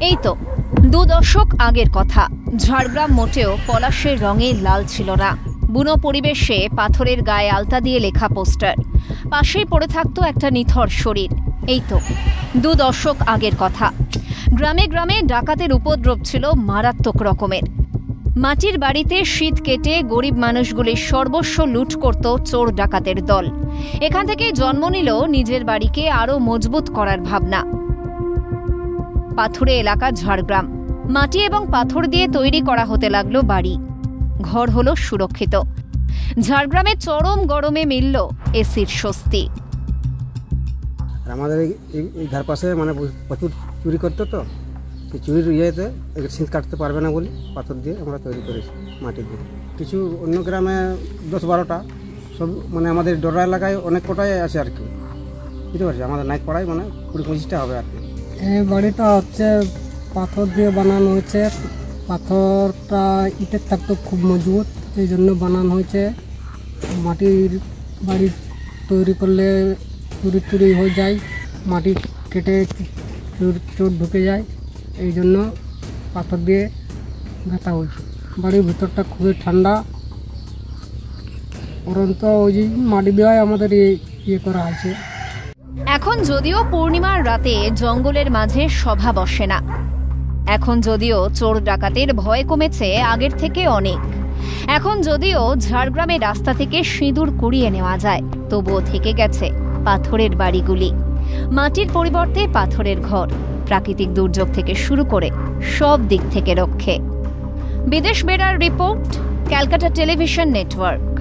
এই তো 2 দশক আগের কথা। ঝাড়গ্রাম মোটেও পলাশের রঙে লাল ছিল না। বুনো পরিবেশে পাথরের গায়ে আলতা দিয়ে লেখা পোস্টার, পাশেই পড়ে থাকতো একটা নিথর শরীর। এই তো 2 দশক আগের কথা। গ্রামে গ্রামে ডাকাতের উপদ্রব ছিল মারাত্মক রকমের। মাটির বাড়িতে শীত কেটে গরিব মানুষগুলির সর্বস্ব লুট করত চোর ডাকাতের দল। এখান থেকে জন্ম নিল নিজের বাড়িকে আরও মজবুত করার ভাবনা। পাথুরে এলাকা ঝাড়গ্রাম, মাটি এবং পাথর দিয়ে তৈরি করা হতে লাগলো বাড়ি। ঘর হলো সুরক্ষিত। ঝাড়গ্রামে চরম গরমে মিলল এসির স্বস্তি। আমাদের এই ধার পাশে মানে প্রচুর চুরি করতো, তো সেই চুরির ইয়েতে শীত কাটতে পারবে না বলে পাথর দিয়ে আমরা তৈরি করেছি, মাটি দিয়ে। কিছু অন্য গ্রামে 10-12টা, সব মানে আমাদের ডোরা এলাকায় অনেক কটাই আছে আর কি, বুঝতে পারছি। আমাদের নাইক পাড়ায় মানে 20-25টা হবে আর কি। এই বাড়িটা হচ্ছে পাথর দিয়ে বানানো হয়েছে। পাথরটা ইটের থাকতো খুব মজবুত, এই জন্য বানানো হয়েছে। মাটির বাড়ি তৈরি করলে চুরি হয়ে যায়, মাটি কেটে চোর ঢুকে যায়, এই জন্য পাথর দিয়ে গাঁথা হয়েছে। বাড়ির ভিতরটা খুবই ঠান্ডা, পরন্তু ওই যে মাটি দেওয়ায় আমাদের ইয়ে করা হয়েছে। এখন যদিও পূর্ণিমার রাতে জঙ্গলের মাঝে সভা বসে না, এখন যদিও চোর ডাকাতের ভয় কমেছে আগের থেকে অনেক, এখন যদিও ঝাড়গ্রামের রাস্তা থেকে সিঁদুর কুড়িয়ে নেওয়া যায়, তবুও থেকে গেছে পাথরের বাড়িগুলি। মাটির পরিবর্তে পাথরের ঘর, প্রাকৃতিক দুর্যোগ থেকে শুরু করে সব দিক থেকে রক্ষে। বিদেশ বেড়ার রিপোর্ট, ক্যালকাটা টেলিভিশন নেটওয়ার্ক।